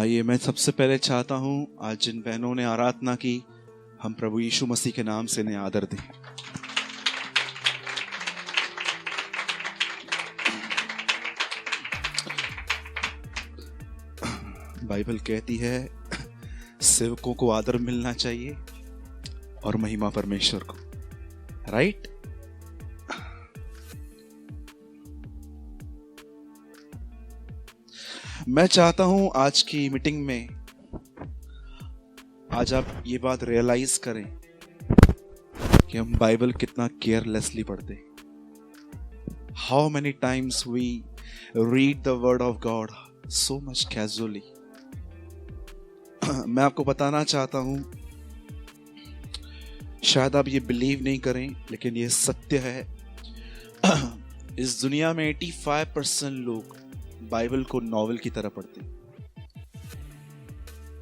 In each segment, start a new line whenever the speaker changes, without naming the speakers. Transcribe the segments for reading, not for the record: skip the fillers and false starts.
आइए, मैं सबसे पहले चाहता हूं आज जिन बहनों ने आराधना की, हम प्रभु यीशु मसीह के नाम से इन्हें आदर दें। बाइबल कहती है सेवकों को आदर मिलना चाहिए और महिमा परमेश्वर को, राइट? मैं चाहता हूं आज की मीटिंग में आज आप ये बात रियलाइज करें कि हम बाइबल कितना केयरलेसली पढ़ते हैं। How many times we read the word of God so much casually. मैं आपको बताना चाहता हूं, शायद आप ये बिलीव नहीं करें, लेकिन ये सत्य है। इस दुनिया में 85% लोग बाइबल को नॉवेल की तरह पढ़ते हैं,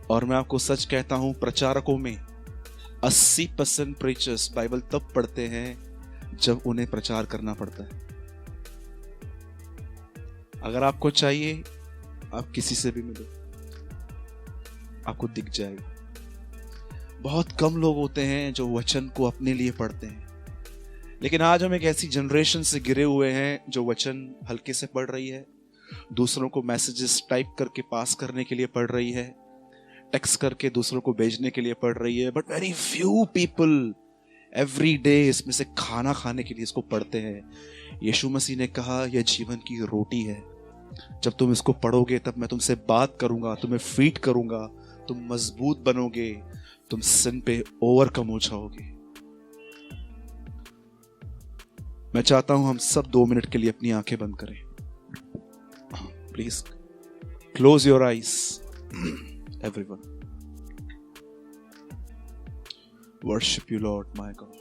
और मैं आपको सच कहता हूं, प्रचारकों में 80% प्रीचर्स बाइबल तब पढ़ते हैं जब उन्हें प्रचार करना पड़ता है। अगर आपको चाहिए, आप किसी से भी मिलो, आपको दिख जाएगा। बहुत कम लोग होते हैं जो वचन को अपने लिए पढ़ते हैं, लेकिन आज हम एक ऐसी जनरेशन से गिरे हुए हैं जो वचन हल्के से पढ़ रही है, दूसरों को मैसेजेस टाइप करके पास करने के लिए पढ़ रही है, टेक्स्ट करके दूसरों को भेजने के लिए पढ़ रही है। But very few people every day इसमें से खाना खाने के लिए इसको पढ़ते हैं। यीशु मसीह ने कहा, यह जीवन की रोटी है। जब तुम इसको पढ़ोगे तब मैं तुमसे बात करूंगा, तुम्हें फीड करूंगा, तुम मजबूत बनोगे, तुम सिन पे ओवरकम हो जाओगे। मैं चाहता हूं हम सब 2 मिनट के लिए अपनी आंखें बंद करें। Please close your eyes everyone. Worship you Lord my God.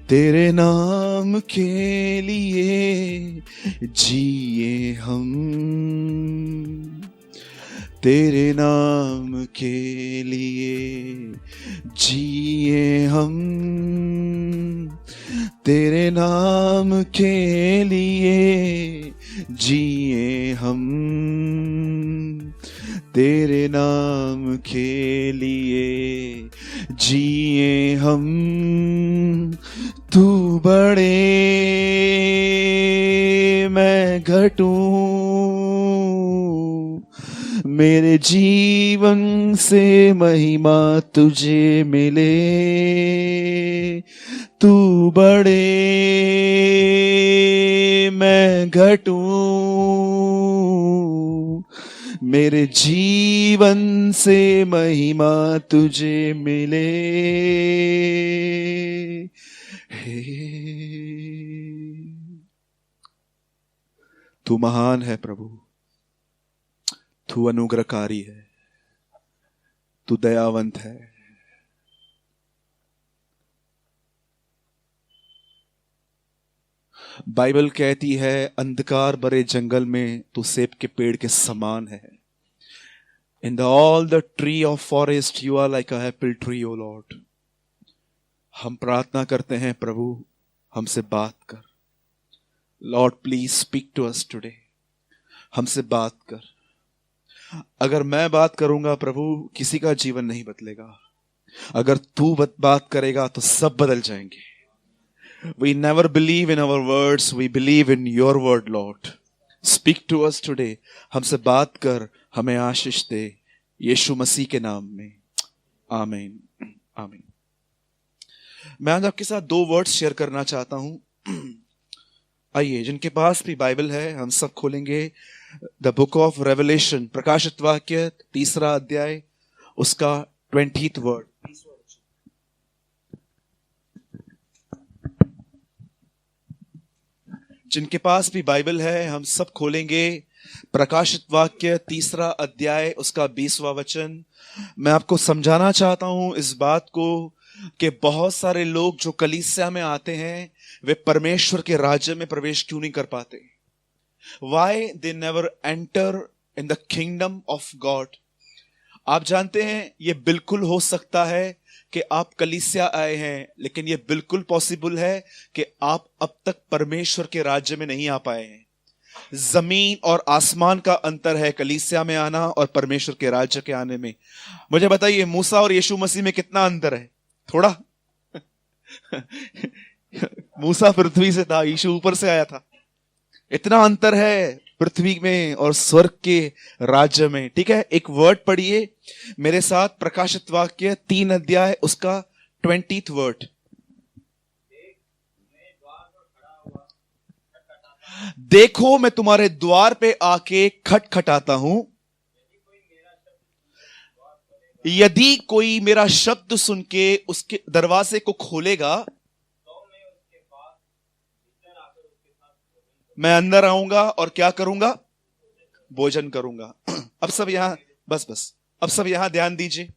तेरे नाम के लिए जिए हम, तेरे नाम के लिए जिए हम, तेरे नाम के लिए जिए हम, तेरे नाम के लिए जिए हम। तू बड़े मैं घटूं, मेरे जीवन से महिमा तुझे मिले। तू बड़े मैं घटूं, मेरे जीवन से महिमा तुझे मिले। तू महान है प्रभु, तू अनुग्रहकारी है, तू दयावंत है। बाइबल कहती है, अंधकार भरे जंगल में तू सेब के पेड़ के समान है। In all the tree of forest you are like a apple tree, O Lord. हम प्रार्थना करते हैं, प्रभु हमसे बात कर। Lord, please speak to us today. हमसे बात कर। अगर मैं बात करूंगा प्रभु, किसी का जीवन नहीं बदलेगा। अगर तू बात करेगा तो सब बदल जाएंगे। We never believe in our words, we believe in your word, Lord. Speak to us today. हमसे बात कर, हमें आशीष दे, यीशु मसीह के नाम में, आमीन, आमीन। मैं आज आपके साथ 2 वर्ड्स शेयर करना चाहता हूं। आइए, जिनके पास भी बाइबल है, हम सब खोलेंगे द बुक ऑफ रेवलेशन, प्रकाशित वाक्य 3 अध्याय, उसका 20th वर्ड। जिनके पास भी बाइबल है, हम सब खोलेंगे प्रकाशित वाक्य 3 अध्याय, उसका 20वां वचन। मैं आपको समझाना चाहता हूं इस बात को कि बहुत सारे लोग जो कलीसिया में आते हैं, वे परमेश्वर के राज्य में प्रवेश क्यों नहीं कर पाते। Why they never enter in the kingdom of God। आप जानते हैं ये बिल्कुल हो सकता है कि आप कलीसिया आए हैं, लेकिन ये बिल्कुल पॉसिबल है कि आप अब तक परमेश्वर के राज्य में नहीं आ पाए हैं। जमीन और आसमान का अंतर है कलीसिया में आना और परमेश्वर के राज्य के आने में। मुझे बताइए, मूसा और यीशु मसीह में कितना अंतर है? थोड़ा। मूसा पृथ्वी से था, यीशु ऊपर से आया था। इतना अंतर है पृथ्वी में और स्वर्ग के राज्य में। ठीक है, एक वर्ड पढ़िए मेरे साथ, प्रकाशित वाक्य 3 अध्याय उसका 20th वर्ड। देखो मैं तुम्हारे द्वार पे आके खटखटाता हूं, यदि कोई मेरा शब्द सुन के उसके दरवाजे को खोलेगा, मैं अंदर आऊंगा और क्या करूंगा? भोजन करूंगा। अब सब यहां बस अब सब यहां ध्यान दीजिए।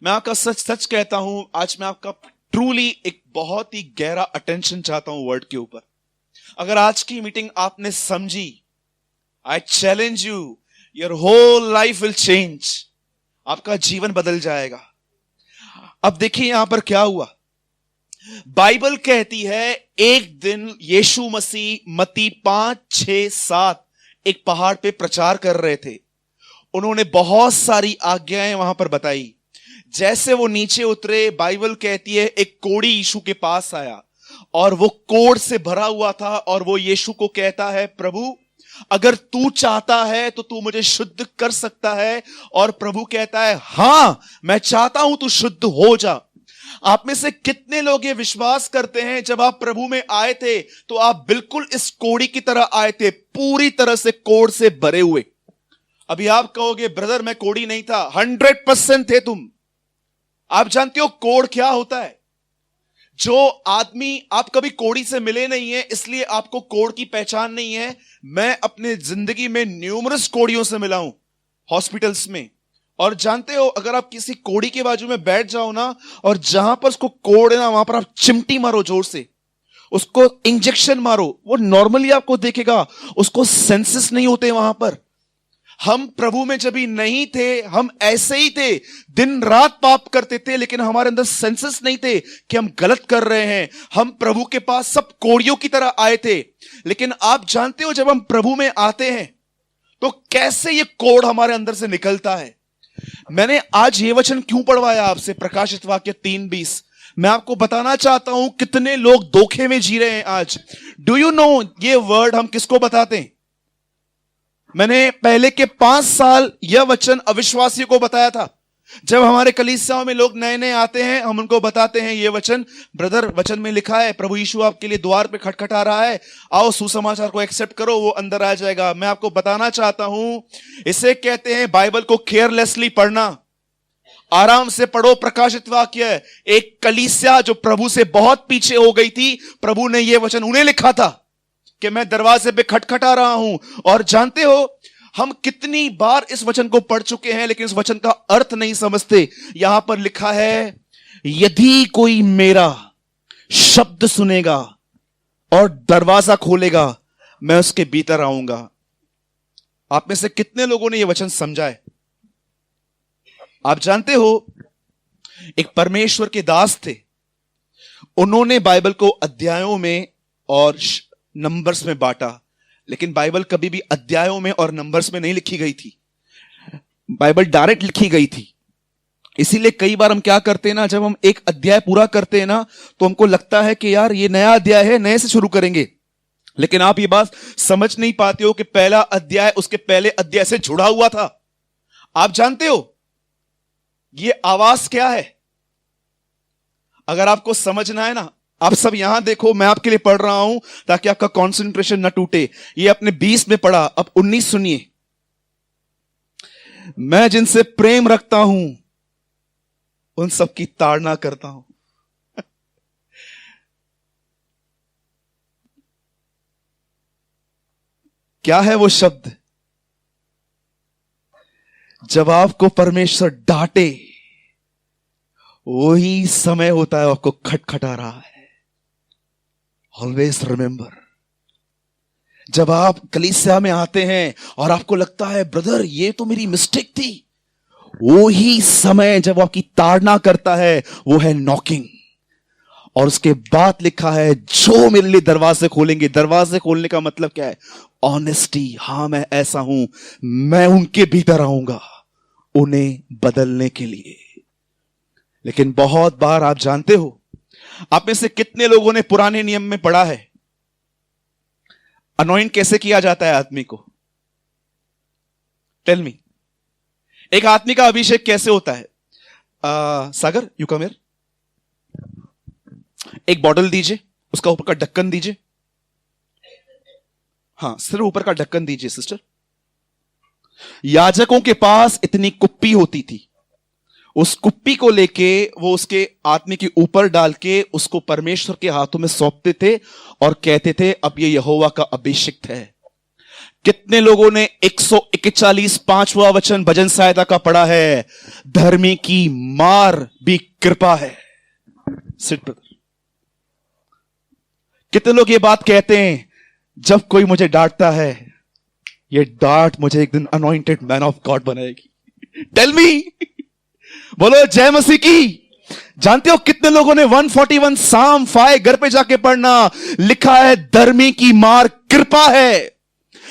मैं आपका सच सच कहता हूं, आज मैं आपका ट्रूली एक बहुत ही गहरा अटेंशन चाहता हूं वर्ड के ऊपर। अगर आज की मीटिंग आपने समझी, I challenge you, your whole life will change. आपका जीवन बदल जाएगा। अब देखिए यहां पर क्या हुआ। बाइबल कहती है एक दिन यीशु मसीह मत्ती 5, 6, 7 एक पहाड़ पे प्रचार कर रहे थे। उन्होंने बहुत सारी आज्ञाएं वहां पर बताई। जैसे वो नीचे उतरे, बाइबल कहती है एक कोढ़ी यीशु के पास आया और वो कोढ़ से भरा हुआ था और वो यीशु को कहता है, प्रभु अगर तू चाहता है तो तू मुझे शुद्ध कर सकता है। और प्रभु कहता है, हां मैं चाहता हूं, तू शुद्ध हो जा। आप में से कितने लोग ये विश्वास करते हैं जब आप प्रभु में आए थे तो आप बिल्कुल इस कोढ़ी की तरह आए थे, पूरी तरह से कोढ़ से भरे हुए? अभी आप कहोगे ब्रदर मैं कोढ़ी नहीं था। 100% थे तुम। आप जानते हो कोढ़ क्या होता है? जो आदमी, आप कभी कोढ़ी से मिले नहीं है इसलिए आपको कोढ़ की पहचान नहीं है। मैं अपने जिंदगी में न्यूमरस कोढ़ियों से मिला हूं हॉस्पिटल्स में। और जानते हो, अगर आप किसी कोढ़ी के बाजू में बैठ जाओ ना, और जहां पर उसको कोढ़ है ना, वहां पर आप चिमटी मारो जोर से, उसको इंजेक्शन मारो, वो नॉर्मली आपको देखेगा, उसको सेंसेस नहीं होते वहां पर। हम प्रभु में जब भी नहीं थे, हम ऐसे ही थे, दिन रात पाप करते थे, लेकिन हमारे अंदर सेंसेस नहीं थे कि हम गलत कर रहे हैं। हम प्रभु के पास सब कोढ़ियों की तरह आए थे। लेकिन आप जानते हो, जब हम प्रभु में आते हैं तो कैसे ये कोढ़ हमारे अंदर से निकलता है। मैंने आज ये वचन क्यों पढ़वाया आपसे, प्रकाशित वाक्य 3:20। मैं आपको बताना चाहता हूं कितने लोग धोखे में जी रहे हैं आज। डू यू नो ये वर्ड हम किसको बताते हैं? मैंने पहले के 5 साल यह वचन अविश्वासियों को बताया था। जब हमारे कलीसियाओं में लोग नए नए आते हैं, हम उनको बताते हैं ये वचन, ब्रदर वचन में लिखा है प्रभु यीशु आपके लिए द्वार पे खटखटा रहा है, आओ सुसमाचार को एक्सेप्ट करो, वो अंदर आ जाएगा। मैं आपको बताना चाहता हूं, इसे कहते हैं बाइबल को केयरलेसली पढ़ना। आराम से पढ़ो प्रकाशित वाक्य। एक कलीसिया जो प्रभु से बहुत पीछे हो गई थी, प्रभु ने यह वचन उन्हें लिखा था कि मैं दरवाजे पे खटखटा रहा हूं। और जानते हो, हम कितनी बार इस वचन को पढ़ चुके हैं लेकिन इस वचन का अर्थ नहीं समझते। यहां पर लिखा है, यदि कोई मेरा शब्द सुनेगा और दरवाजा खोलेगा, मैं उसके भीतर आऊंगा। आप में से कितने लोगों ने यह वचन समझा है? आप जानते हो, एक परमेश्वर के दास थे, उन्होंने बाइबल को अध्यायों में और नंबर्स में बांटा, लेकिन बाइबल कभी भी अध्यायों में और नंबर्स में नहीं लिखी गई थी। बाइबल डायरेक्ट लिखी गई थी। इसीलिए कई बार हम क्या करते हैं ना, जब हम एक अध्याय पूरा करते हैं ना, तो हमको लगता है कि यार ये नया अध्याय है, नए से शुरू करेंगे। लेकिन आप ये बात समझ नहीं पाते हो कि पहला अध्याय उसके पहले अध्याय से जुड़ा हुआ था। आप जानते हो ये आवाज क्या है? अगर आपको समझना है ना, आप सब यहां देखो, मैं आपके लिए पढ़ रहा हूं ताकि आपका कंसंट्रेशन न टूटे। ये अपने 20 में पढ़ा, अब 19 सुनिए। मैं जिनसे प्रेम रखता हूं उन सब की ताड़ना करता हूं। क्या है वो शब्द? जब आपको परमेश्वर डांटे, वही समय होता है आपको खटखटा रहा है। ऑलवेज रिमेंबर, जब आप कलीसिया में आते हैं और आपको लगता है ब्रदर ये तो मेरी मिस्टेक थी, वो ही समय जब वो आपकी ताड़ना करता है वो है नॉकिंग। और उसके बाद लिखा है जो मेरे लिए दरवाजे खोलेंगे। दरवाजे खोलने का मतलब क्या है? ऑनेस्टी। हां, मैं ऐसा हूं, मैं उनके भीतर आऊंगा उन्हें बदलने के लिए। लेकिन बहुत बार आप जानते हो, आप में से कितने लोगों ने पुराने नियम में पढ़ा है अनॉइंट कैसे किया जाता है आदमी को? टेल मी, एक आदमी का अभिषेक कैसे होता है? सागर, यू कम हियर। एक बॉटल दीजिए, उसका ऊपर का ढक्कन दीजिए। हां, सिर्फ ऊपर का ढक्कन दीजिए सिस्टर। याजकों के पास इतनी कुप्पी होती थी, उस कुप्पी को लेके वो उसके आदमी के ऊपर डाल के उसको परमेश्वर के हाथों में सौंपते थे और कहते थे अब ये यहोवा का अभिषिक्त है। कितने लोगों ने 141 5वां वचन भजन सहायता का पढ़ा है? धर्मी की मार भी कृपा है। Sit brother. कितने लोग ये बात कहते हैं, जब कोई मुझे डांटता है, ये डांट मुझे एक दिन अनॉइंटेड मैन ऑफ गॉड बनाएगी। टेल मी, बोलो जय मसीह की। जानते हो कितने लोगों ने 141 साम 5 घर पे जाके पढ़ना, लिखा है धर्मी की मार कृपा है।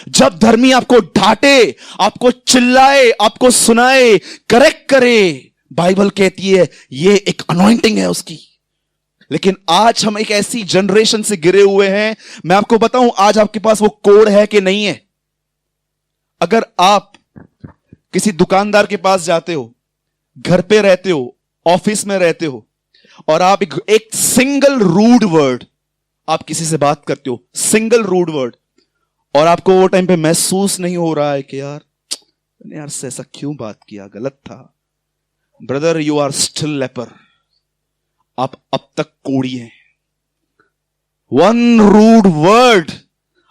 जब धर्मी आपको डांटे, आपको चिल्लाए, आपको सुनाए, करेक्ट करे, बाइबल कहती है ये एक अनॉइंटिंग है उसकी। लेकिन आज हम एक ऐसी जनरेशन से गिरे हुए हैं, मैं आपको बताऊं आज आपके पास वो कोड है कि नहीं है। अगर आप किसी दुकानदार के पास जाते हो, घर पे रहते हो, ऑफिस में रहते हो, और आप एक सिंगल रूड वर्ड आप किसी से बात करते हो, सिंगल रूड वर्ड, और आपको वो टाइम पे महसूस नहीं हो रहा है कि यार से ऐसा क्यों बात किया, गलत था। Brother, you are still leper. आप अब तक कोड़ी हैं। वन रूड वर्ड,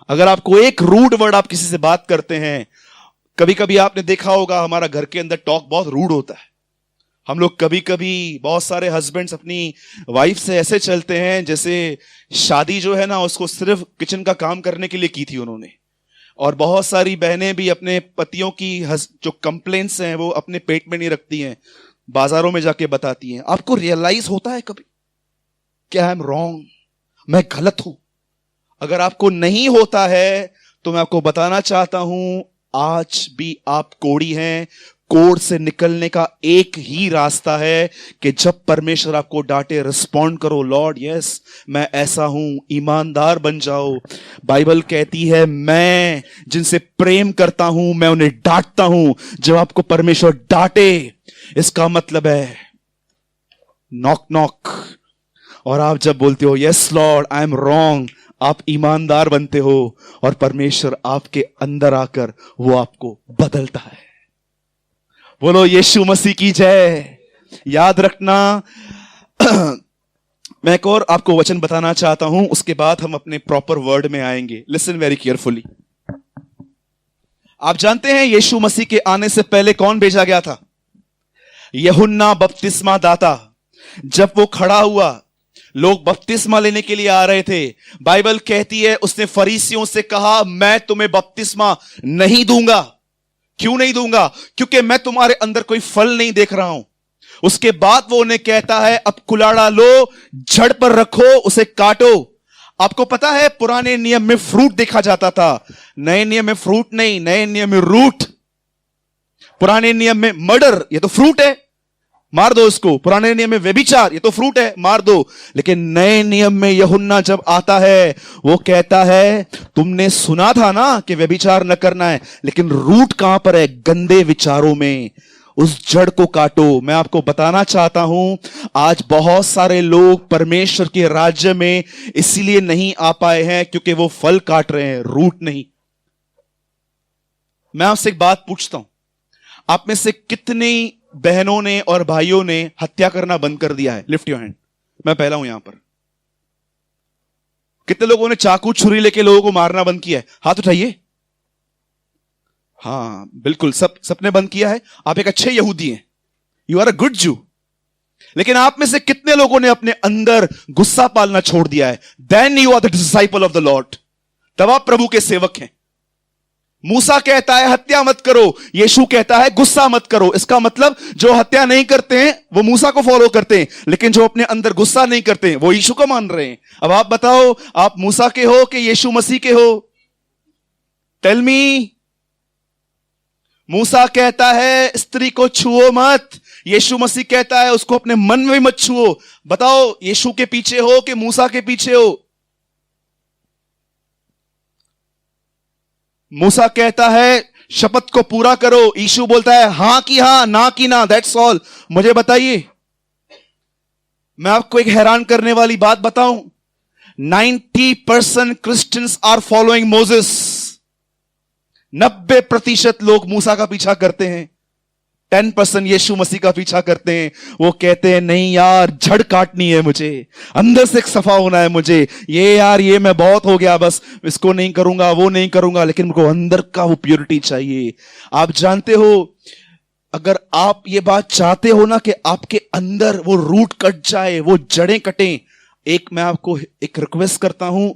अगर आपको एक रूड वर्ड आप किसी से बात करते हैं, कभी कभी आपने देखा होगा हमारा घर के अंदर टॉक बहुत रूड होता है। हम लोग कभी कभी, बहुत सारे हस्बैंड्स अपनी वाइफ से ऐसे चलते हैं जैसे शादी जो है ना उसको सिर्फ किचन का काम करने के लिए की थी उन्होंने। और बहुत सारी बहनें भी अपने पतियों की जो कंप्लेंट्स हैं वो अपने पेट में नहीं रखती हैं, बाजारों में जाके बताती हैं। आपको रियलाइज होता है कभी क्या आई एम रॉन्ग, मैं गलत हूं? अगर आपको नहीं होता है तो मैं आपको बताना चाहता हूं, आज भी आप कोड़ी हैं। कोड से निकलने का एक ही रास्ता है कि जब परमेश्वर आपको डांटे, रिस्पॉन्ड करो, लॉर्ड यस मैं ऐसा हूं, ईमानदार बन जाओ। बाइबल कहती है मैं जिनसे प्रेम करता हूं मैं उन्हें डांटता हूं। जब आपको परमेश्वर डांटे, इसका मतलब है नॉक नॉक। और आप जब बोलते हो yes Lord I am wrong, आप ईमानदार बनते हो और परमेश्वर आपके अंदर आकर वो आपको बदलता है। बोलो यीशु मसीह की जय। याद रखना, मैं एक और आपको वचन बताना चाहता हूं, उसके बाद हम अपने प्रॉपर वर्ड में आएंगे। Listen very carefully. आप जानते हैं यीशु मसीह के आने से पहले कौन भेजा गया था? यूहन्ना बपतिस्मा दाता। जब वो खड़ा हुआ, लोग बपतिस्मा लेने के लिए आ रहे थे। बाइबल कहती है उसने फरीसियों से कहा मैं तुम्हें बपतिस्मा नहीं दूंगा। क्यों नहीं दूंगा? क्योंकि मैं तुम्हारे अंदर कोई फल नहीं देख रहा हूं। उसके बाद वो उन्हें कहता है अब कुलाड़ा लो, जड़ पर रखो, उसे काटो। आपको पता है पुराने नियम में फ्रूट देखा जाता था, नए नियम में फ्रूट नहीं, नए नियम में रूट। पुराने नियम में मर्डर, ये तो फ्रूट है, मार दो इसको। पुराने नियम में व्यभिचार, ये तो फ्रूट है, मार दो। लेकिन नए नियम में यूहन्ना जब आता है वो कहता है तुमने सुना था ना कि व्यभिचार न करना है, लेकिन रूट कहां पर है? गंदे विचारों में। उस जड़ को काटो। मैं आपको बताना चाहता हूं आज बहुत सारे लोग परमेश्वर के राज्य में इसीलिए नहीं आ पाए हैं क्योंकि वो फल काट रहे हैं, रूट नहीं। मैं आपसे एक बात पूछता हूं, आप में से कितनी बहनों ने और भाइयों ने हत्या करना बंद कर दिया है? Lift your hand. मैं पहला हूं यहां पर। कितने लोगों ने चाकू छुरी लेके लोगों को मारना बंद किया है? हाथ उठाइए। हां बिल्कुल, सबने बंद किया है। आप एक अच्छे यहूदी हैं, यू आर अ गुड जू। लेकिन आप में से कितने लोगों ने अपने अंदर गुस्सा पालना छोड़ दिया है? Then you are the disciple of the Lord. तब आप प्रभु के सेवक हैं। मूसा कहता है हत्या मत करो, यीशु कहता है गुस्सा मत करो। इसका मतलब जो हत्या नहीं करते हैं वो मूसा को फॉलो करते हैं, लेकिन जो अपने अंदर गुस्सा नहीं करते हैं वो यीशु को मान रहे हैं। अब आप बताओ, आप मूसा के हो कि यीशु मसीह के हो? Tell me. मूसा कहता है स्त्री को छुओ मत, यीशु मसीह कहता है उसको अपने मन में मत छुओ। बताओ, यीशु के पीछे हो कि मूसा के पीछे हो? मूसा कहता है शपथ को पूरा करो, यीशु बोलता है हां की हां, ना की ना, दैट्स ऑल। मुझे बताइए, मैं आपको एक हैरान करने वाली बात बताऊं, 90% क्रिश्चियंस आर फॉलोइंग मोसेस। 90% लोग मूसा का पीछा करते हैं, 10% यीशु मसीह का पीछा करते हैं। वो कहते हैं नहीं यार, झड़ काटनी है मुझे, अंदर से एक सफा होना है मुझे, ये यार ये मैं बहुत हो गया, बस इसको नहीं करूंगा वो नहीं करूंगा, लेकिन मुझको अंदर का वो प्योरिटी चाहिए। आप जानते हो, अगर आप ये बात चाहते हो ना कि आपके अंदर वो रूट कट जाए, वो जड़ें कटें, एक मैं आपको एक रिक्वेस्ट करता हूं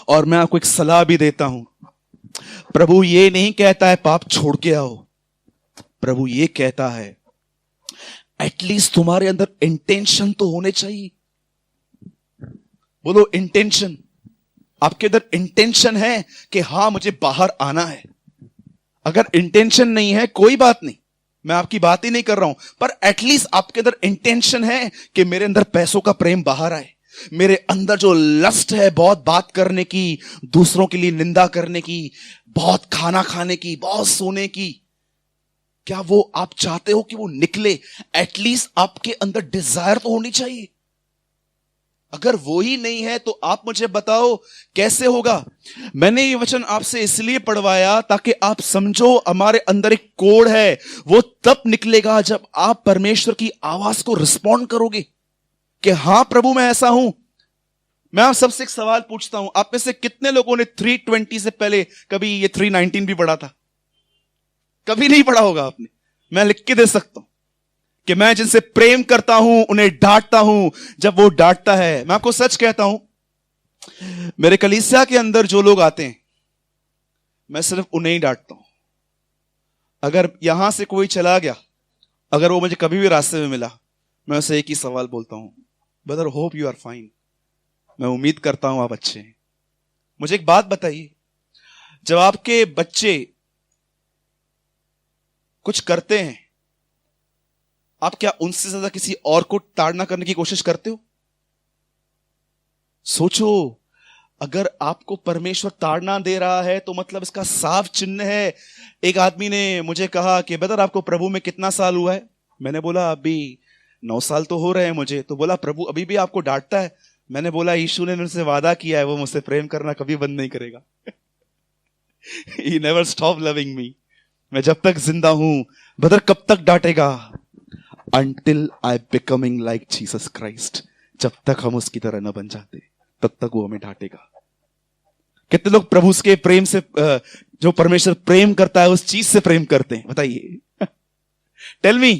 और मैं आपको एक सलाह भी देता हूं। प्रभु ये नहीं कहता है पाप छोड़ के आओ, प्रभु ये कहता है एटलीस्ट तुम्हारे अंदर इंटेंशन तो होने चाहिए। बोलो इंटेंशन। आपके अंदर इंटेंशन है कि हां मुझे बाहर आना है। अगर इंटेंशन नहीं है कोई बात नहीं, मैं आपकी बात ही नहीं कर रहा हूं, पर एटलीस्ट आपके अंदर इंटेंशन है कि मेरे अंदर पैसों का प्रेम बाहर आए, मेरे अंदर जो लस्ट है बहुत बात करने की, दूसरों के लिए निंदा करने की, बहुत खाना खाने की, बहुत सोने की, क्या वो आप चाहते हो कि वो निकले? एटलीस्ट आपके अंदर डिजायर तो होनी चाहिए। अगर वो ही नहीं है तो आप मुझे बताओ कैसे होगा? मैंने ये वचन आपसे इसलिए पढ़वाया ताकि आप समझो हमारे अंदर एक कोड है, वो तब निकलेगा जब आप परमेश्वर की आवाज को रिस्पॉन्ड करोगे कि हां प्रभु मैं ऐसा हूं। मैं आप सबसे एक सवाल पूछता हूं, आप में से कितने लोगों ने 320 से पहले कभी ये 319 भी पढ़ा था? कभी नहीं पढ़ा होगा आपने। मैं लिख के दे सकता हूं कि मैं जिनसे प्रेम करता हूं उन्हें डांटता हूं जब वो डांटता है। मैं आपको सच कहता हूं, मेरे कलीसिया के अंदर जो लोग आते हैं मैं सिर्फ उन्हें ही डांटता हूं। अगर यहां से कोई चला गया, अगर वो मुझे कभी भी रास्ते में मिला, मैं उसे एक ही सवाल बोलता हूं, brother hope you are fine, मैं उम्मीद करता हूं आप अच्छे हैं। मुझे एक बात बताइए, जब आपके बच्चे कुछ करते हैं, आप क्या उनसे ज्यादा किसी और को ताड़ना करने की कोशिश करते हो? सोचो, अगर आपको परमेश्वर ताड़ना दे रहा है तो मतलब इसका साफ चिन्ह है। एक आदमी ने मुझे कहा कि ब्रदर आपको प्रभु में कितना साल हुआ है? मैंने बोला अभी 9 साल तो हो रहे हैं मुझे। तो बोला प्रभु अभी भी आपको डांटता है? मैंने बोला यीशु ने मुझसे वादा किया है वो मुझसे प्रेम करना कभी बंद नहीं करेगा। He never stop loving me। मैं जब तक जिंदा हूं, ब्रदर कब तक डांटेगा? Until I becoming like Jesus Christ। जब तक हम उसकी तरह न बन जाते तब तक वो हमें डांटेगा। कितने लोग प्रभु के प्रेम से, जो परमेश्वर प्रेम करता है उस चीज से प्रेम करते हैं? बताइए। Tell me.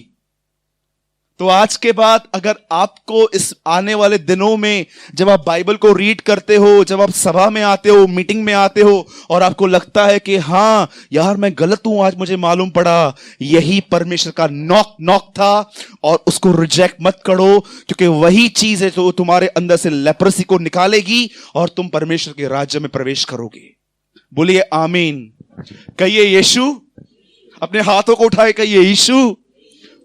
तो आज के बाद अगर आपको इस आने वाले दिनों में जब आप बाइबल को रीड करते हो, जब आप सभा में आते हो, मीटिंग में आते हो और आपको लगता है कि हाँ यार मैं गलत हूं, आज मुझे मालूम पड़ा, यही परमेश्वर का नॉक था, और उसको रिजेक्ट मत करो, क्योंकि वही चीज है जो तुम्हारे अंदर से लेप्रेसी को निकालेगी और तुम परमेश्वर के राज्य में प्रवेश करोगे। बोलिए आमीन। कहिए यीशु, अपने हाथों को उठाए कहिए यीशु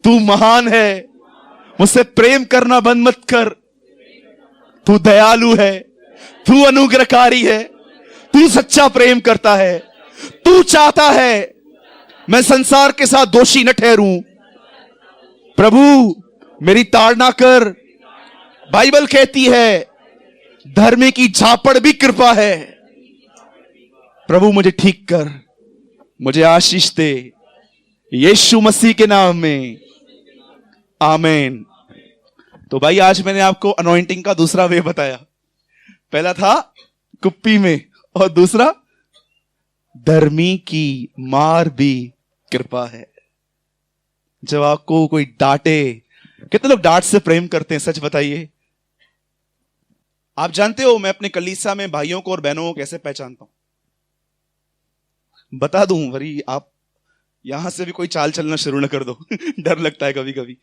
तू महान है, मुझसे प्रेम करना बंद मत कर, तू दयालु है, तू अनुग्रहकारी है, तू सच्चा प्रेम करता है, तू चाहता है मैं संसार के साथ दोषी न ठहरूं। प्रभु मेरी ताड़ना कर। बाइबल कहती है धर्मी की झापड़ भी कृपा है। प्रभु मुझे ठीक कर, मुझे आशीष दे, यीशु मसीह के नाम में आमीन। तो भाई आज मैंने आपको अनॉइंटिंग का दूसरा वे बताया। पहला था कुप्पी में और दूसरा धर्मी की मार भी कृपा है। जब आपको कोई डांटे, कितने लोग डांट से प्रेम करते हैं? सच बताइए। आप जानते हो मैं अपने कलीसिया में भाइयों को और बहनों को कैसे पहचानता हूं? बता दूं वरी आप यहां से भी कोई चाल चलना शुरू ना कर दो। डर लगता है कभी कभी।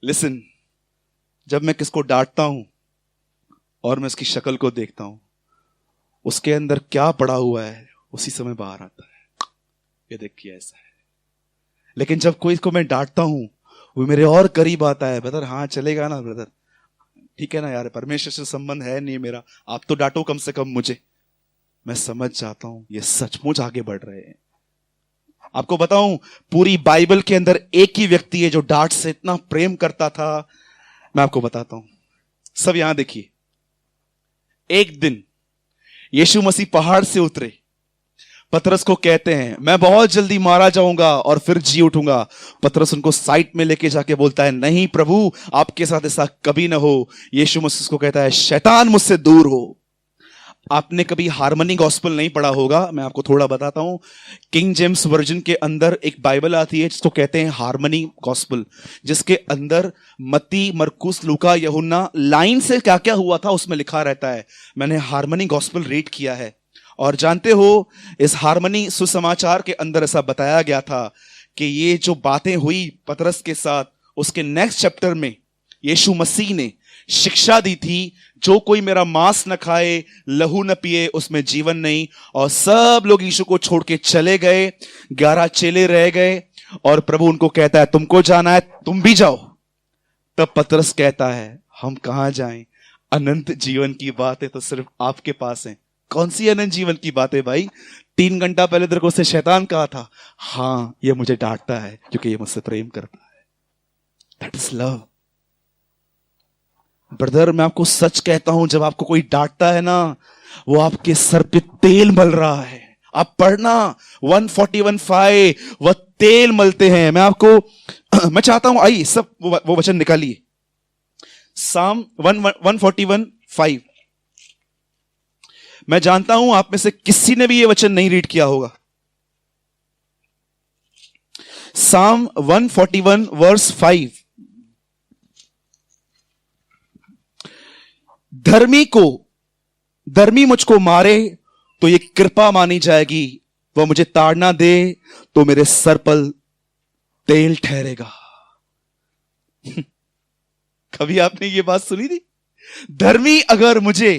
लिसन, जब मैं किसको डांटता हूं और मैं उसकी शक्ल को देखता हूं, उसके अंदर क्या पड़ा हुआ है उसी समय बाहर आता है। ये देखिए ऐसा है। लेकिन जब कोई को मैं डांटता हूं, वो मेरे और करीब आता है। ब्रदर हाँ चलेगा ना ब्रदर, ठीक है ना यार, परमेश्वर से संबंध है नहीं मेरा, आप तो डांटो कम से कम मुझे। मैं समझ जाता हूं ये सचमुच आगे बढ़ रहे हैं। आपको बताऊं, पूरी बाइबल के अंदर एक ही व्यक्ति है जो डांट से इतना प्रेम करता था। मैं आपको बताता हूं, सब यहां देखिए। एक दिन यीशु मसीह पहाड़ से उतरे, पतरस को कहते हैं मैं बहुत जल्दी मारा जाऊंगा और फिर जी उठूंगा। पतरस उनको साइड में लेके जाके बोलता है नहीं प्रभु, आपके साथ ऐसा कभी ना हो। यीशु मसीह को कहता है शैतान मुझसे दूर हो। आपने कभी हार्मनी गॉस्पेल नहीं पढ़ा होगा, मैं आपको थोड़ा बताता हूं। किंग जेम्स वर्जन के अंदर एक बाइबल आती है जिसको कहते हैं हार्मनी गॉस्पेल, जिसके अंदर मत्ती, मरकुस, लूका, यूहन्ना लाइन से क्या क्या हुआ था उसमें लिखा रहता है। मैंने हार्मनी गॉस्पेल रीड किया है और जानते हो इस हार्मनी सुसमाचार के अंदर ऐसा बताया गया था कि ये जो बातें हुई पतरस के साथ, उसके नेक्स्ट चैप्टर में यीशु मसीह ने शिक्षा दी थी जो कोई मेरा मांस न खाए, लहू न पिए, उसमें जीवन नहीं। और सब लोग यीशु को छोड़ के चले गए, 11 चेले रह गए और प्रभु उनको कहता है तुमको जाना है तुम भी जाओ। तब पतरस कहता है हम कहां जाएं, अनंत जीवन की बातें तो सिर्फ आपके पास है। कौन सी अनंत जीवन की बात है भाई? 3 घंटा पहले तेरे को उससे शैतान कहा था। हाँ ये मुझे डांटता है क्योंकि ये मुझसे प्रेम करता है। That is love. ब्रदर मैं आपको सच कहता हूं, जब आपको कोई डांटता है ना, वो आपके सर पे तेल मल रहा है। आप पढ़ना 141:5, वह तेल मलते हैं। मैं आपको मैं चाहता हूं आइए सब वो वचन निकालिए। साम 141:5। मैं जानता हूं आप में से किसी ने भी ये वचन नहीं रीड किया होगा। साम 141:5। धर्मी मुझको मारे तो ये कृपा मानी जाएगी, वह मुझे ताड़ना दे तो मेरे सर पर तेल ठहरेगा। कभी आपने ये बात सुनी थी? धर्मी अगर मुझे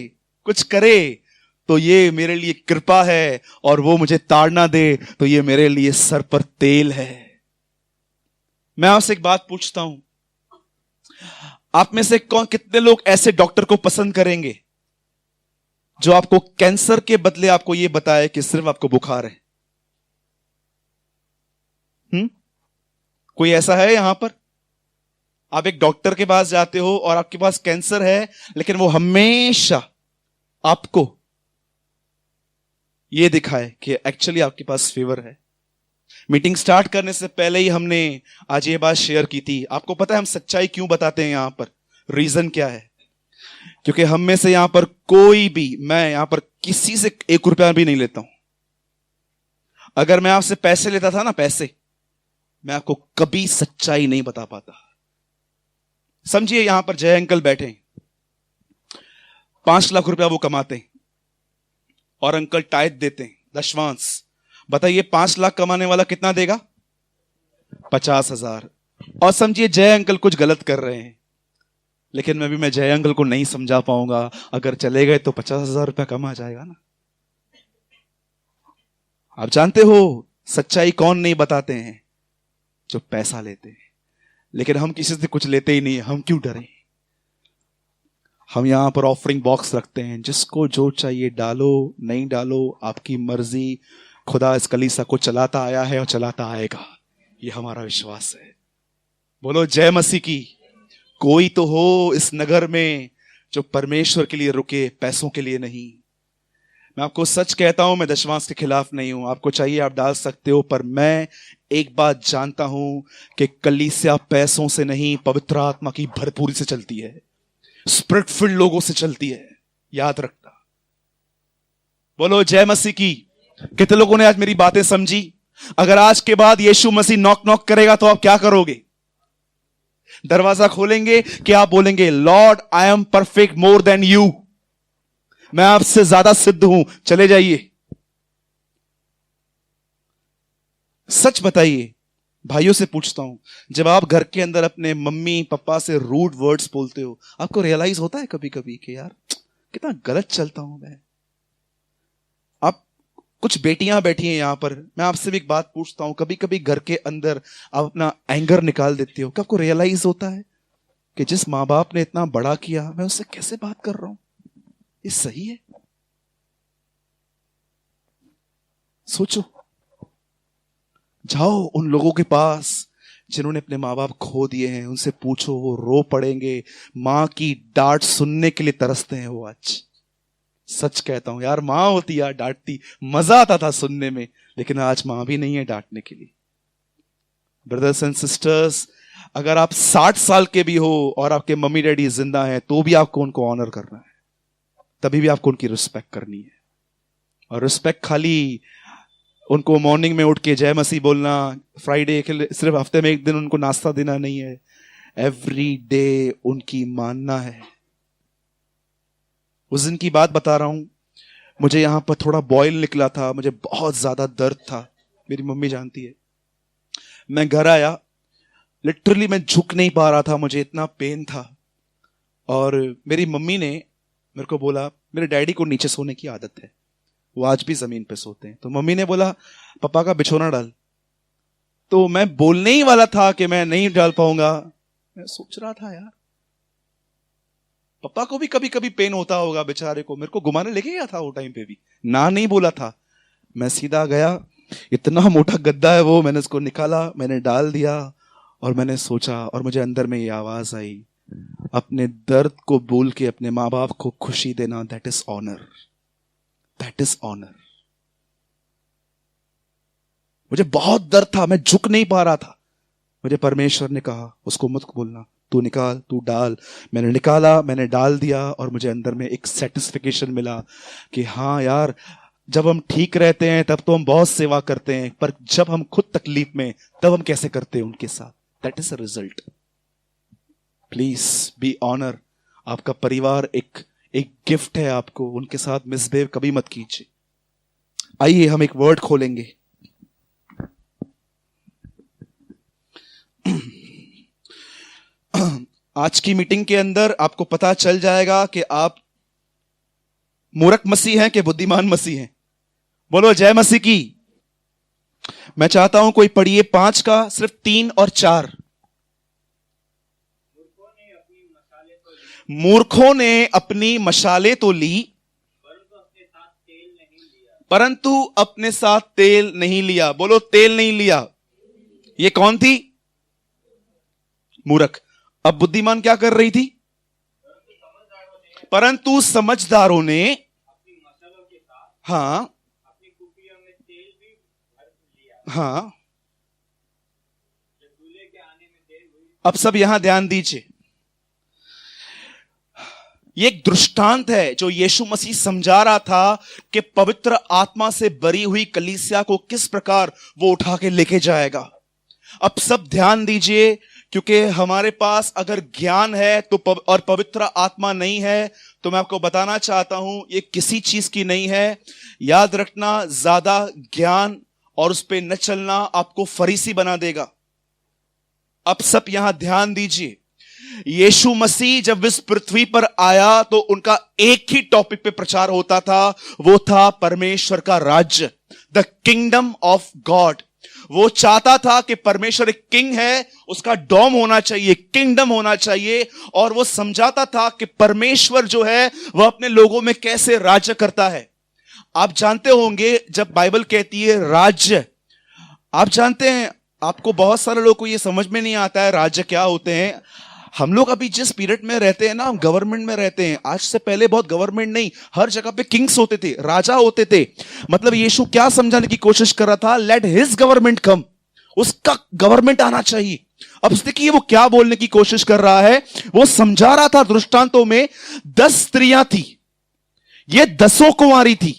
कुछ करे तो ये मेरे लिए कृपा है, और वो मुझे ताड़ना दे तो ये मेरे लिए सर पर तेल है। मैं आपसे एक बात पूछता हूं, आप में से कितने लोग ऐसे डॉक्टर को पसंद करेंगे जो आपको कैंसर के बदले आपको यह बताए कि सिर्फ आपको बुखार है? कोई ऐसा है यहां पर? आप एक डॉक्टर के पास जाते हो और आपके पास कैंसर है, लेकिन वो हमेशा आपको यह दिखाए कि एक्चुअली आपके पास फीवर है। मीटिंग स्टार्ट करने से पहले ही हमने आज ये बात शेयर की थी। आपको पता है हम सच्चाई क्यों बताते हैं यहां पर? रीजन क्या है? क्योंकि हम में से यहां पर कोई भी, मैं यहां पर किसी से 1 रुपया भी नहीं लेता हूं। अगर मैं आपसे पैसे लेता था ना, पैसे, मैं आपको कभी सच्चाई नहीं बता पाता। समझिए यहां पर जय अंकल बैठे हैं, 5 लाख रुपया वो कमाते हैं और अंकल टाइट देते हैं, दशवांश। बताइए 5 लाख कमाने वाला कितना देगा? 50,000। और समझिए जय अंकल कुछ गलत कर रहे हैं, लेकिन मैं जय अंकल को नहीं समझा पाऊंगा। अगर चले गए तो 50,000 रुपया कम आ जाएगा ना। आप जानते हो सच्चाई कौन नहीं बताते हैं? जो पैसा लेते हैं। लेकिन हम किसी से कुछ लेते ही नहीं, हम क्यों डरें? हम यहां पर ऑफरिंग बॉक्स रखते हैं, जिसको जो चाहिए डालो, नहीं डालो आपकी मर्जी। खुदा इस कलीसिया को चलाता आया है और चलाता आएगा, ये हमारा विश्वास है। बोलो जय मसीह की। कोई तो हो इस नगर में जो परमेश्वर के लिए रुके, पैसों के लिए नहीं। मैं आपको सच कहता हूं, मैं दशवांश के खिलाफ नहीं हूं। आपको चाहिए आप डाल सकते हो, पर मैं एक बात जानता हूं कि कलीसिया पैसों से नहीं, पवित्र आत्मा की भरपूरी से चलती है, स्पिरिट फिल्ड लोगों से चलती है। याद रखना। बोलो जय मसीह की। कितने लोगों ने आज मेरी बातें समझी? अगर आज के बाद यीशु मसीह नॉक नॉक करेगा तो आप क्या करोगे? दरवाजा खोलेंगे कि आप बोलेंगे Lord I am perfect more than you, मैं आपसे ज्यादा सिद्ध हूं, चले जाइए। सच बताइए, भाइयों से पूछता हूं, जब आप घर के अंदर अपने मम्मी पापा से रूड वर्ड्स बोलते हो, आपको रियलाइज होता है कभी कभी कि यार कितना गलत चलता हूं मैं? आप कुछ बेटियां बैठी हैं यहां पर, मैं आपसे भी एक बात पूछता हूं, कभी कभी घर के अंदर आप अपना एंगर निकाल देते हो? क्या आपको रियलाइज होता है कि जिस माँ बाप ने इतना बड़ा किया, मैं उससे कैसे बात कर रहा हूं? ये सही है? सोचो। जाओ उन लोगों के पास जिन्होंने अपने माँ बाप खो दिए हैं, उनसे पूछो, वो रो पड़ेंगे। माँ की डांट सुनने के लिए तरसते हैं वो आज। सच कहता हूं यार, माँ होती यार डांटती, मजा आता था सुनने में, लेकिन आज माँ भी नहीं है डांटने के लिए। ब्रदर्स एंड सिस्टर्स, अगर आप 60 साल के भी हो और आपके मम्मी डैडी जिंदा हैं, तो भी आपको उनको ऑनर करना है, तभी भी आपको उनकी रिस्पेक्ट करनी है। और रिस्पेक्ट खाली उनको मॉर्निंग में उठ के जय मसीह बोलना, फ्राइडे के सिर्फ हफ्ते में एक दिन उनको नाश्ता देना नहीं है, एवरी डे उनकी मानना है। उस दिन की बात बता रहा हूं, मुझे यहां पर थोड़ा बॉयल निकला था, मुझे बहुत ज्यादा दर्द था, मेरी मम्मी जानती है। मैं घर आया, लिटरली मैं झुक नहीं पा रहा था, मुझे इतना पेन था। और मेरी मम्मी ने मेरे को बोला, मेरे डैडी को नीचे सोने की आदत है, वो आज भी जमीन पे सोते हैं, तो मम्मी ने बोला पापा का बिछोना डाल। तो मैं बोलने ही वाला था कि मैं नहीं डाल पाऊंगा। मैं सोच रहा था यार, पापा को भी कभी कभी पेन होता होगा बेचारे को, मेरे को घुमाने लेके गया था वो टाइम पे भी, ना नहीं बोला था। मैं सीधा गया, इतना मोटा गद्दा है वो, मैंने उसको निकाला, मैंने डाल दिया और मैंने सोचा, और मुझे अंदर में ये आवाज आई, अपने दर्द को बोल के अपने माँ बाप को खुशी देना, that is honour, that is honour. मुझे बहुत दर्द था, मैं झुक नहीं पा रहा था। मुझे परमेश्वर ने कहा उसको मत बोलना, तू निकाल, तू डाल। मैंने निकाला, मैंने डाल दिया, और मुझे अंदर में एक सेटिस्फिकेशन मिला कि हाँ यार, जब हम ठीक रहते हैं तब तो हम बहुत सेवा करते हैं, पर जब हम खुद तकलीफ में, तब हम कैसे करते हैं उनके साथ। That is a result. Please be honour. आपका परिवार एक गिफ्ट है आपको, उनके साथ मिसबिहेव कभी मत कीजिए। आइए हम एक वर्ड खोलेंगे। आज की मीटिंग के अंदर आपको पता चल जाएगा कि आप मूर्ख मसीह हैं कि बुद्धिमान मसीह हैं। बोलो जय मसीह की। मैं चाहता हूं कोई पढ़िए 5 का सिर्फ 3 और 4। मूर्खों ने अपनी मशालें तो ली, परंतु अपने साथ तेल नहीं लिया। बोलो तेल नहीं लिया। ये कौन थी? मूर्ख। अब बुद्धिमान क्या कर रही थी? परंतु समझदारों ने हाँ हाँ। अब सब यहां ध्यान दीजिए, ये एक दृष्टांत है जो यीशु मसीह समझा रहा था कि पवित्र आत्मा से भरी हुई कलीसिया को किस प्रकार वो उठा के लेके जाएगा। अब सब ध्यान दीजिए, क्योंकि हमारे पास अगर ज्ञान है तो और पवित्र आत्मा नहीं है, तो मैं आपको बताना चाहता हूं ये किसी चीज की नहीं है। याद रखना, ज्यादा ज्ञान और उस पे न चलना आपको फरीसी बना देगा। अब सब यहां ध्यान दीजिए, यीशु मसीह जब इस पृथ्वी पर आया तो उनका एक ही टॉपिक पे प्रचार होता था, वो था परमेश्वर का राज्य, द किंगडम ऑफ गॉड। वो चाहता था कि परमेश्वर एक किंग है, उसका डॉम होना चाहिए, किंगडम होना चाहिए, और वो समझाता था कि परमेश्वर जो है वह अपने लोगों में कैसे राज्य करता है। आप जानते होंगे जब बाइबल कहती है राज्य, आप जानते हैं, आपको बहुत सारे लोगों को यह समझ में नहीं आता है राज्य क्या होते हैं। हम लोग अभी जिस पीरियड में रहते हैं ना, हम गवर्नमेंट में रहते हैं। आज से पहले बहुत गवर्नमेंट नहीं, हर जगह पे किंग्स होते थे, राजा होते थे। मतलब यीशु क्या समझाने की कोशिश कर रहा था? लेट हिज गवर्नमेंट कम, उसका गवर्नमेंट आना चाहिए। अब देखिए वो क्या बोलने की कोशिश कर रहा है। वो समझा रहा था दृष्टांतों में 10 स्त्रियां थी, ये 10 कुंवारी थी,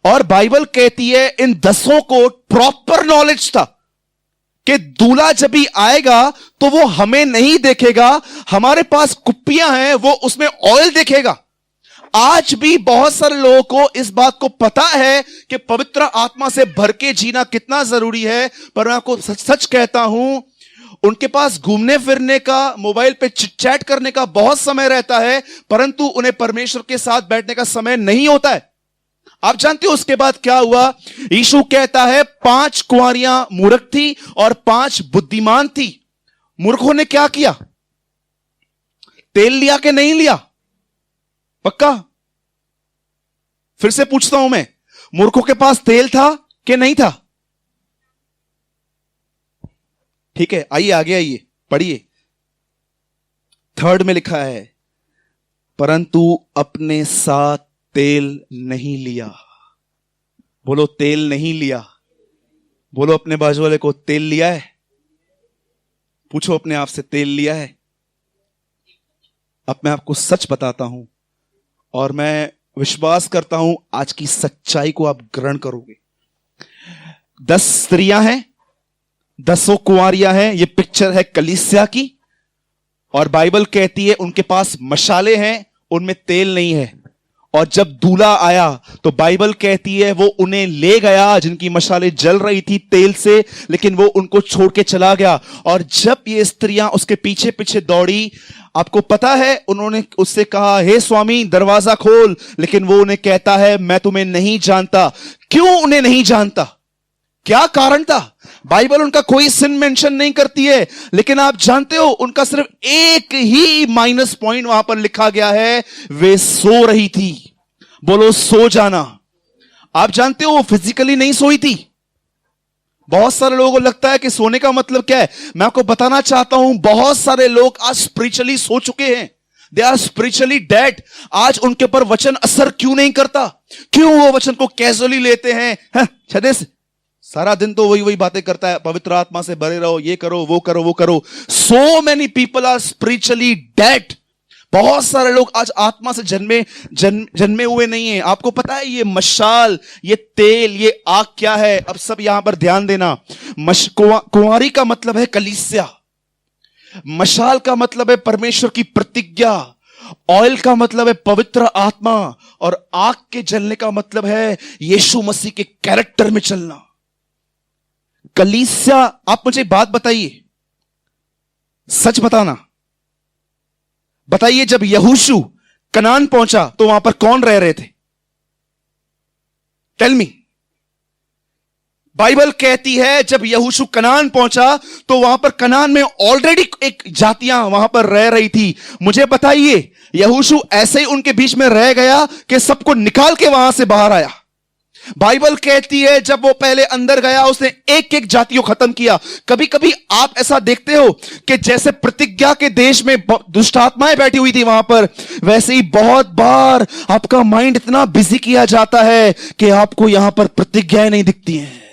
और बाइबल कहती है इन 10 को प्रॉपर नॉलेज था कि दूल्हा जब भी आएगा तो वो हमें नहीं देखेगा, हमारे पास कुप्पियां हैं, वो उसमें ऑयल देखेगा। आज भी बहुत सारे लोगों को इस बात को पता है कि पवित्र आत्मा से भर के जीना कितना जरूरी है, पर मैं आपको सच सच कहता हूं, उनके पास घूमने फिरने का, मोबाइल पे चिट-चैट करने का बहुत समय रहता है, परंतु उन्हें परमेश्वर के साथ बैठने का समय नहीं होता है। आप जानते हो उसके बाद क्या हुआ? यीशु कहता है 5 कुंवारियां मूर्ख थी और 5 बुद्धिमान थी। मूर्खों ने क्या किया? तेल लिया कि नहीं लिया? पक्का? फिर से पूछता हूं मैं, मूर्खों के पास तेल था कि नहीं था? ठीक है, आइए आगे आइए, पढ़िए। 3 में लिखा है, परंतु अपने साथ तेल नहीं लिया। बोलो तेल नहीं लिया। बोलो अपने बाजू वाले को, तेल लिया है? पूछो अपने आप से, तेल लिया है? अब मैं आपको सच बताता हूं और मैं विश्वास करता हूं आज की सच्चाई को आप ग्रहण करोगे। 10 स्त्रियां हैं, 10 कुंवारियां हैं। ये पिक्चर है कलीसिया की, और बाइबल कहती है उनके पास मशाले हैं, उनमें तेल नहीं है। और जब दूल्हा आया तो बाइबल कहती है वो उन्हें ले गया, जिनकी मशालें जल रही थी तेल से, लेकिन वो उनको छोड़ के चला गया। और जब ये स्त्रियां उसके पीछे पीछे दौड़ी, आपको पता है उन्होंने उससे कहा, हे स्वामी दरवाजा खोल, लेकिन वो उन्हें कहता है मैं तुम्हें नहीं जानता। क्यों उन्हें नहीं जानता? क्या कारण था? बाइबल उनका कोई सिन मेंशन नहीं करती है, लेकिन आप जानते हो उनका सिर्फ एक ही माइनस पॉइंट वहां पर लिखा गया है, वे सो रही थी। बोलो सो जाना। आप जानते हो वो फिजिकली नहीं सोई थी। बहुत सारे लोगों को लगता है कि सोने का मतलब क्या है। मैं आपको बताना चाहता हूं, बहुत सारे लोग आज स्पिरिचुअली सो चुके हैं। They are spiritually dead. आज उनके ऊपर वचन असर क्यों नहीं करता? क्यों वो वचन को कैजुअली लेते हैं? छदे से सारा दिन तो वही बातें करता है, पवित्र आत्मा से भरे रहो, ये करो वो करो वो करो। So many people are spiritually dead. बहुत सारे लोग आज आत्मा से जन्मे हुए नहीं हैं। आपको पता है ये मशाल, ये तेल, ये आग क्या है? अब सब यहां पर ध्यान देना। कुंवारी का मतलब है कलीसिया, मशाल का मतलब है परमेश्वर की प्रतिज्ञा, ऑयल का मतलब है पवित्र आत्मा, और आग के जलने का मतलब है यीशु मसीह के कैरेक्टर में चलना। कलीसिया, आप मुझे बात बताइए, सच बताना, बताइए जब यहोशू कनान पहुंचा तो वहां पर कौन रह रहे थे? Tell me. बाइबल कहती है जब यहोशू कनान पहुंचा तो वहां पर कनान में ऑलरेडी एक जातियां वहां पर रह रही थी। मुझे बताइए, यहोशू ऐसे ही उनके बीच में रह गया कि सबको निकाल के वहां से बाहर आया? बाइबल कहती है जब वो पहले अंदर गया उसने एक एक जाति को खत्म किया। कभी कभी आप ऐसा देखते हो कि जैसे प्रतिज्ञा के देश में दुष्ट आत्माएं बैठी हुई थी वहां पर, वैसे ही बहुत बार आपका माइंड इतना बिजी किया जाता है कि आपको यहां पर प्रतिज्ञाएं नहीं दिखती हैं।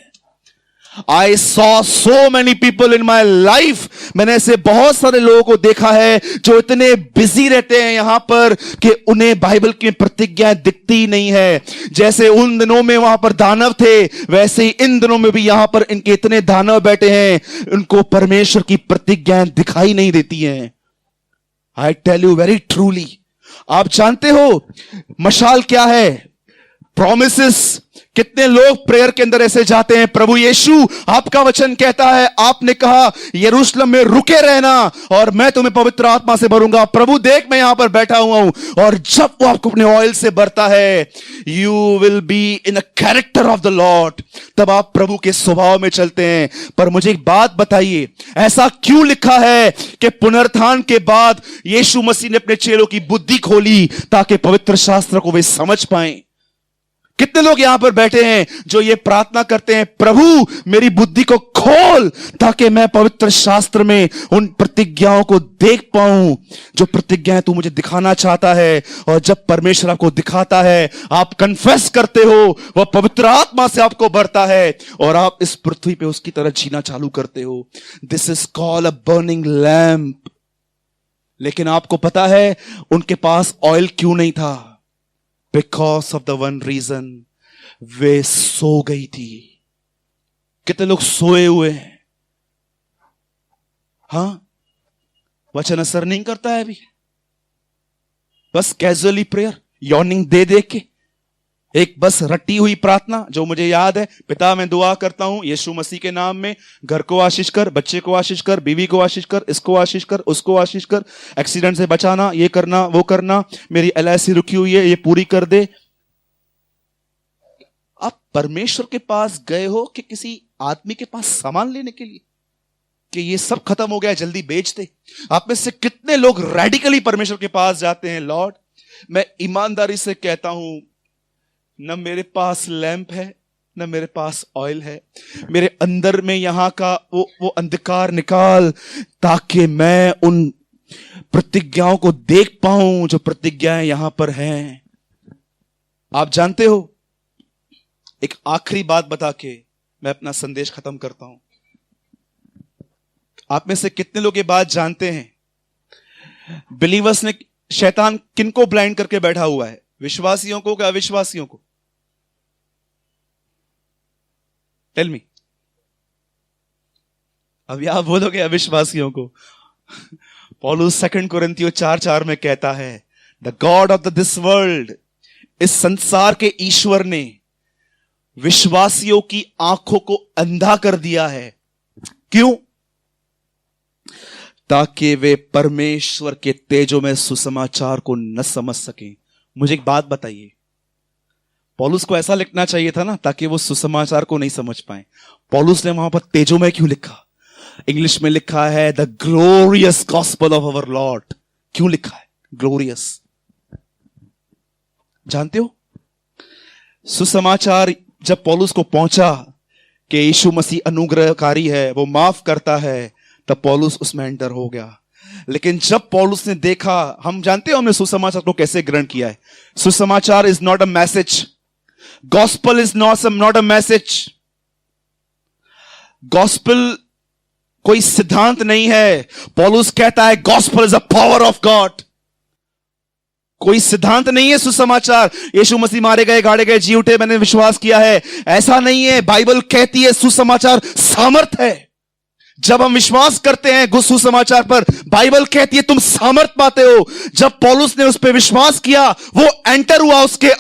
I saw so many people in my life. मैंने ऐसे बहुत सारे लोगों को देखा है जो इतने बिजी रहते हैं यहां पर कि उन्हें बाइबल की प्रतिज्ञाएं दिखती ही नहीं है। जैसे उन दिनों में वहां पर दानव थे, वैसे ही इन दिनों में भी यहां पर इनके इतने दानव बैठे हैं, उनको परमेश्वर की प्रतिज्ञाएं दिखाई नहीं देती हैं। I tell you very truly. आप जानते हो मशाल क्या है? प्रॉमिसेस। कितने लोग प्रेयर के अंदर ऐसे जाते हैं, प्रभु यीशु आपका वचन कहता है, आपने कहा यरूशलेम में रुके रहना और मैं तुम्हें पवित्र आत्मा से भरूंगा। प्रभु देख मैं यहां पर बैठा हुआ हूं। और जब वो आपको अपने ऑयल से भरता है, you will be in a character of the Lord, तब आप प्रभु के स्वभाव में चलते हैं। पर मुझे एक बात बताइए, ऐसा क्यों लिखा है कि पुनरुत्थान के बाद यीशु मसीह ने अपने चेलों की बुद्धि खोली ताकि पवित्र शास्त्र को वे समझ पाएं? कितने लोग यहां पर बैठे हैं जो ये प्रार्थना करते हैं, प्रभु मेरी बुद्धि को खोल ताकि मैं पवित्र शास्त्र में उन प्रतिज्ञाओं को देख पाऊं जो प्रतिज्ञाएं तू मुझे दिखाना चाहता है। और जब परमेश्वर आपको दिखाता है, आप कन्फेस करते हो, वह पवित्र आत्मा से आपको भरता है और आप इस पृथ्वी पे उसकी तरह जीना चालू करते हो। This is called a burning lamp. लेकिन आपको पता है उनके पास ऑयल क्यों नहीं था? Because of the one reason, वे सो गई थी। कितने लोग सोए हुए हैं? हां, वचन असर नहीं करता है अभी, बस कैजुअली प्रेयर, यॉर्निंग दे दे के, एक बस रटी हुई प्रार्थना जो मुझे याद है, पिता मैं दुआ करता हूं यीशु मसीह के नाम में, घर को आशीष कर, बच्चे को आशीष कर, बीवी को आशीष कर, इसको आशीष कर, उसको आशीष कर, एक्सीडेंट से बचाना, ये करना वो करना, मेरी LIC रुकी हुई है ये पूरी कर दे। आप परमेश्वर के पास गए हो कि किसी आदमी के पास सामान लेने के लिए कि ये सब खत्म हो गया जल्दी बेच दे? आप में से कितने लोग रेडिकली परमेश्वर के पास जाते हैं? लॉर्ड, मैं ईमानदारी से कहता हूं, न मेरे पास लैंप है, न मेरे पास ऑयल है, मेरे अंदर में यहां का वो अंधकार निकाल, ताकि मैं उन प्रतिज्ञाओं को देख पाऊं जो प्रतिज्ञाएं यहां पर हैं। आप जानते हो, एक आखिरी बात बता के मैं अपना संदेश खत्म करता हूं। आप में से कितने लोग ये बात जानते हैं, बिलीवर्स ने, शैतान किनको ब्लाइंड करके बैठा हुआ है? विश्वासियों को क्या अविश्वासियों को? Tell me. अभी आप बोलोगे अविश्वासियों को। पौलुस 2 कुरिन्थियों 4:4 में कहता है, the God of this world, इस संसार के ईश्वर ने विश्वासियों की आंखों को अंधा कर दिया है। क्यों? ताकि वे परमेश्वर के तेजों में सुसमाचार को न समझ सकें। मुझे एक बात बताइए, पौलुस को ऐसा लिखना चाहिए था ना ताकि वो सुसमाचार को नहीं समझ पाए। पौलुस ने वहां पर तेजों में क्यों लिखा? इंग्लिश में लिखा है the glorious gospel of our Lord. क्यों लिखा है ग्लोरियस? जानते हो, सुसमाचार जब पौलुस को पहुंचा कि यीशु मसीह अनुग्रहकारी है, वो माफ करता है, तब पौलुस उसमें एंटर हो गया। लेकिन जब पौलुस ने देखा, हम जानते हो हमने सुसमाचार को कैसे ग्रहण किया है। सुसमाचार is not a message, gospel is not a message. Gospel कोई सिद्धांत नहीं है। पौलुस कहता है gospel is a power of God. कोई सिद्धांत नहीं है सुसमाचार। यीशु मसीह मारे गए, गाड़े गए, जी उठे, मैंने विश्वास किया है, ऐसा नहीं है। बाइबल कहती है सुसमाचार सामर्थ है। जब हम विश्वास करते हैं सुसमाचार पर, बाइबल कहती है तुम सामर्थ पाते हो। जब पौलुस ने उस पर विश्वास किया, वो एंटर हुआ उसके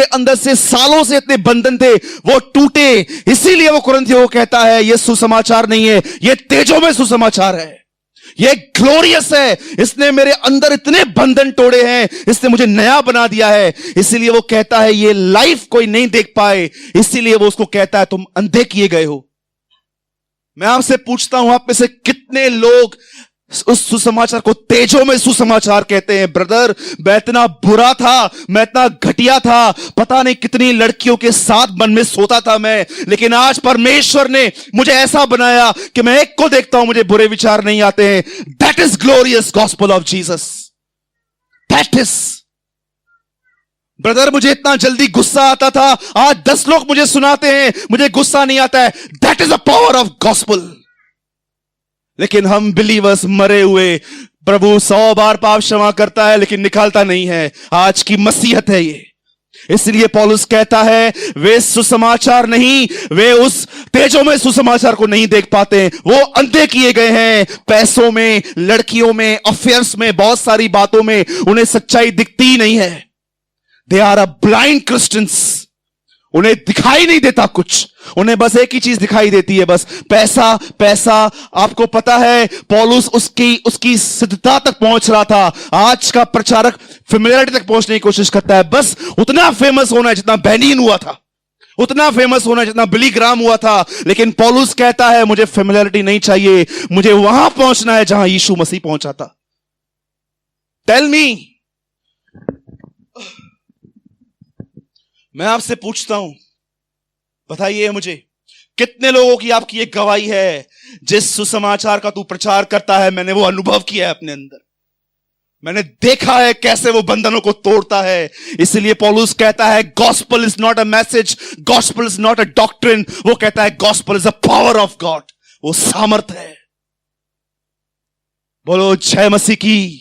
अंदर से सालों से इतने बंधन थे, वो टूटे। इसीलिए वो कुरिन्थियों को कहता है ये सुसमाचार नहीं है, ये तेजों में सुसमाचार है, ये ग्लोरियस है। इसने मेरे अंदर इतने बंधन तोड़े हैं, इसने मुझे नया बना दिया है। इसीलिए वो कहता है ये लाइफ कोई नहीं देख पाए, इसीलिए वो उसको कहता है तुम अंधे किए गए हो। मैं आपसे पूछता हूं, आप में से कितने लोग उस सुसमाचार को तेजों में सुसमाचार कहते हैं? ब्रदर, मैं इतना बुरा था, मैं इतना घटिया था, पता नहीं कितनी लड़कियों के साथ मन में सोता था मैं, लेकिन आज परमेश्वर ने मुझे ऐसा बनाया कि मैं एक को देखता हूं मुझे बुरे विचार नहीं आते हैं। That is glorious gospel of Jesus. That is. Brother, मुझे इतना जल्दी गुस्सा आता था, आज 10 लोग मुझे सुनाते हैं मुझे गुस्सा नहीं आता है। That is a power of gospel. लेकिन हम बिलीवर्स मरे हुए, प्रभु 100 बार पाप क्षमा करता है लेकिन निकालता नहीं है। आज की मसीहत है ये। इसलिए पौलुस कहता है वे सुसमाचार नहीं, वे उस तेजों में सुसमाचार को नहीं देख पाते। वो अंधे किए गए हैं पैसों में, लड़कियों में, अफेयर्स में, बहुत सारी बातों में उन्हें सच्चाई दिखती ही नहीं है। They are a blind Christians. उन्हें दिखाई नहीं देता कुछ, उन्हें बस एक ही चीज दिखाई देती है, बस पैसा पैसा। आपको पता है पौलुस उसकी सिद्धता तक पहुंच रहा था। आज का प्रचारक फेमिलियरिटी तक पहुंचने की कोशिश करता है, बस उतना फेमस होना है जितना बेनिन हुआ था, उतना फेमस होना जितना बिली ग्राम हुआ था। लेकिन पौलुस कहता है मुझे फेमिलियरिटी नहीं चाहिए, मुझे वहां पहुंचना है जहां यीशु मसीह पहुंचा था। टेल मी, मैं आपसे पूछता हूं, बताइए मुझे कितने लोगों की आपकी एक गवाही है जिस सुसमाचार का तू प्रचार करता है मैंने वो अनुभव किया है अपने अंदर, मैंने देखा है कैसे वो बंधनों को तोड़ता है। इसलिए पौलुस कहता है gospel is not a message, gospel is not a doctrine. वो कहता है gospel is a power of God, वो सामर्थ है। बोलो जय मसीह की।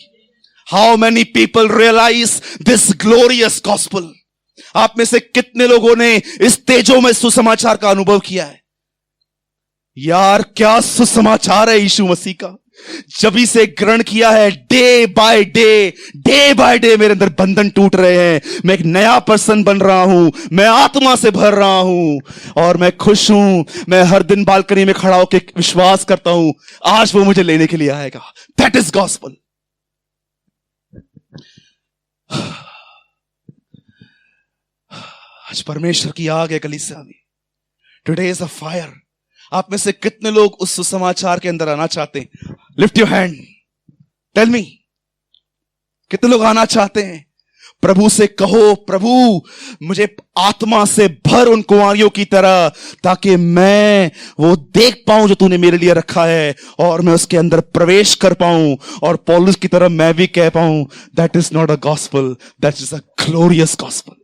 How many people realise this glorious gospel? आप में से कितने लोगों ने इस तेजों में सुसमाचार का अनुभव किया है? यार क्या सुसमाचार है यीशु मसीह का, जभी से ग्रहण किया है, डे बाय डे मेरे अंदर बंधन टूट रहे हैं। मैं एक नया पर्सन बन रहा हूं, मैं आत्मा से भर रहा हूं और मैं खुश हूं। मैं हर दिन बालकनी में खड़ा होकर विश्वास करता हूं आज वो मुझे लेने के लिए आएगा। That is gospel. आज परमेश्वर की आग है कलीसिया में। Today is a fire. आप में से कितने लोग उस सुसमाचार के अंदर आना चाहते हैं? Lift your hand, tell me, कितने लोग आना चाहते हैं? प्रभु से कहो, प्रभु मुझे आत्मा से भर उन कुंवारियों की तरह, ताकि मैं वो देख पाऊं जो तूने मेरे लिए रखा है और मैं उसके अंदर प्रवेश कर पाऊं और पौलुस की तरह मैं भी कह पाऊं that is not a gospel, that is a glorious gospel.